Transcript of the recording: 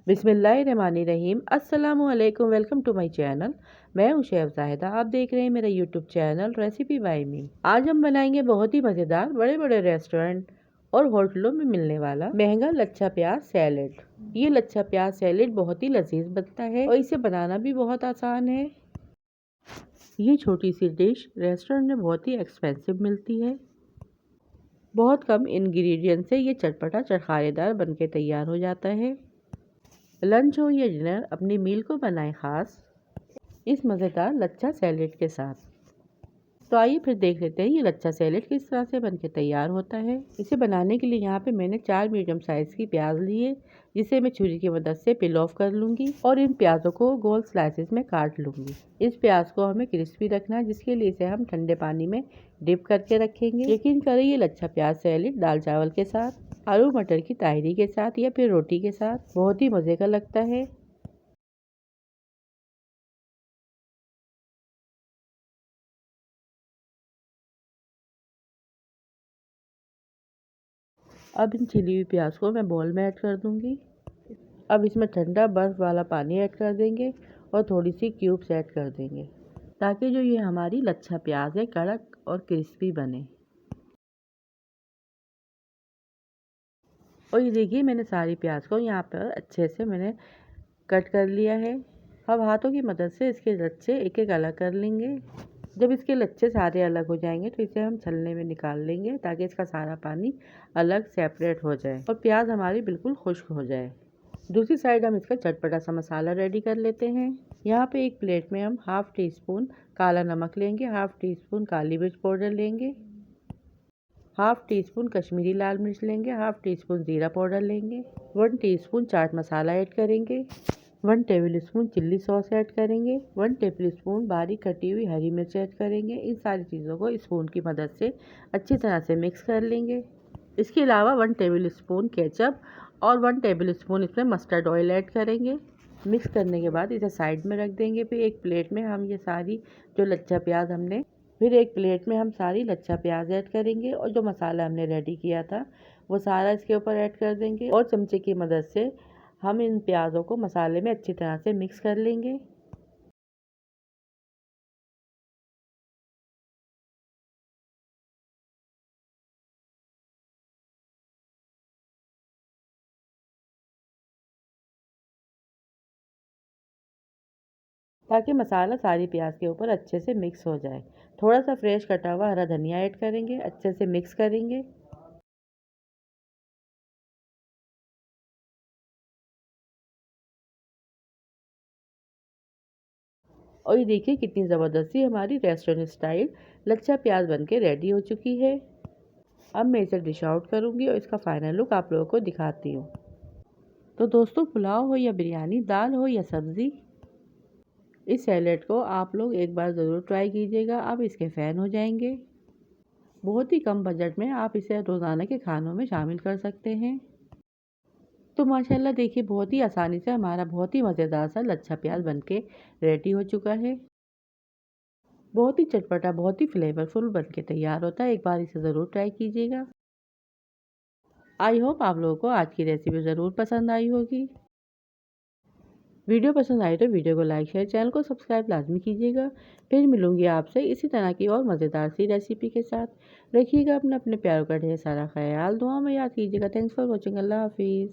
बिस्मिल्लाहिर्रहमानिर्रहीम। अस्सलाम वालेकुम, वेलकम टू माय चैनल। मैं हूं शेफ जाहिदा। आप देख रहे हैं मेरा यूट्यूब चैनल रेसिपी बाय मी। आज हम बनाएंगे बहुत ही मज़ेदार बड़े बड़े रेस्टोरेंट और होटलों में मिलने वाला महंगा लच्छा प्याज सैलेड। ये लच्छा प्याज सैलेड बहुत ही लजीज बनता है और इसे बनाना भी बहुत आसान है। ये छोटी सी डिश रेस्टोरेंट में बहुत ही एक्सपेंसिव मिलती है। बहुत कम इंग्रेडिएंट से ये चटपटा चरखारेदार बनके तैयार हो जाता है। लंच हो या डिनर, अपनी मील को बनाएं खास इस मज़ेदार लच्छा सैलेड के साथ। तो आइए फिर देख लेते हैं ये लच्छा सैलेड किस तरह से बनके तैयार होता है। इसे बनाने के लिए यहाँ पे मैंने 4 मीडियम साइज़ की प्याज ली है, जिसे मैं छुरी की मदद से पील ऑफ कर लूँगी और इन प्याज़ों को गोल स्लाइसेस में काट लूँगी। इस प्याज को हमें क्रिस्पी रखना है, जिसके लिए इसे हम ठंडे पानी में डिप करके रखेंगे। यकीन करें ये लच्छा प्याज सैलेड दाल चावल के साथ, आलू मटर की ताहरी के साथ या फिर रोटी के साथ बहुत ही मज़े का लगता है। अब इन छिली हुई प्याज को मैं बाउल में ऐड कर दूंगी। अब इसमें ठंडा बर्फ़ वाला पानी ऐड कर देंगे और थोड़ी सी क्यूब्स ऐड कर देंगे, ताकि जो ये हमारी लच्छा प्याज है कड़क और क्रिस्पी बने। और ये देखिए मैंने सारी प्याज को यहाँ पर अच्छे से मैंने कट कर लिया है। अब हाथों की मदद से इसके लच्छे एक एक अलग कर लेंगे। जब इसके लच्छे सारे अलग हो जाएंगे तो इसे हम छलने में निकाल लेंगे, ताकि इसका सारा पानी अलग सेपरेट हो जाए और प्याज हमारी बिल्कुल खुश्क हो जाए। दूसरी साइड हम इसका चटपटा सा मसाला रेडी कर लेते हैं। यहाँ पे एक प्लेट में हम हाफ टी स्पून काला नमक लेंगे, हाफ टी स्पून काली मिर्च पाउडर लेंगे, हाफ टी स्पून कश्मीरी लाल मिर्च लेंगे, हाफ टी स्पून जीरा पाउडर लेंगे, 1 टीस्पून चाट मसाला ऐड करेंगे, 1 table spoon chilli sauce add करेंगे, 1 टेबल स्पून बारीक कटी हुई हरी मिर्च ऐड करेंगे। इन सारी चीज़ों को स्पून की मदद से अच्छी तरह से मिक्स कर लेंगे। इसके अलावा 1 टेबल स्पून केचप और 1 टेबल स्पून इसमें मस्टर्ड ऑयल ऐड करेंगे। मिक्स करने के बाद इसे साइड में रख देंगे। फिर एक प्लेट में हम ये सारी जो लच्छा प्याज हमने एक प्लेट में हम सारी लच्छा प्याज ऐड करेंगे और जो मसाला हमने रेडी किया था वो सारा इसके ऊपर ऐड कर देंगे और चमचे की मदद से हम इन प्याज़ों को मसाले में अच्छी तरह से मिक्स कर लेंगे। ताकि मसाला सारी प्याज के ऊपर अच्छे से मिक्स हो जाए। थोड़ा सा फ्रेश कटा हुआ हरा धनिया ऐड करेंगे, अच्छे से मिक्स करेंगे। और ये देखिए कितनी ज़बरदस्ती हमारी रेस्टोरेंट स्टाइल लच्छा प्याज बनके रेडी हो चुकी है। अब मैं इसे डिश आउट करूँगी और इसका फाइनल लुक आप लोगों को दिखाती हूँ। तो दोस्तों, पुलाव हो या बिरयानी, दाल हो या सब्ज़ी, इस सैलेड को आप लोग एक बार ज़रूर ट्राई कीजिएगा। आप इसके फ़ैन हो जाएंगे। बहुत ही कम बजट में आप इसे रोज़ाना के खानों में शामिल कर सकते हैं। तो माशाल्लाह देखिए बहुत ही आसानी से हमारा बहुत ही मज़ेदार सा लच्छा प्याज बनके रेडी हो चुका है। बहुत ही चटपटा, बहुत ही फ्लेवरफुल बनके तैयार होता है। एक बार इसे ज़रूर ट्राई कीजिएगा। आई होप आप लोगों को आज की रेसिपी ज़रूर पसंद आई होगी। वीडियो पसंद आई तो वीडियो को लाइक शेयर, चैनल को सब्सक्राइब लाजमी कीजिएगा। फिर मिलूंगी आपसे इसी तरह की और मज़ेदार सी रेसिपी के साथ। रखिएगा अपने अपने प्यारों का ढेर सारा ख्याल, दुआ में याद कीजिएगा। Thanks for watching. अल्लाह हाफिज़।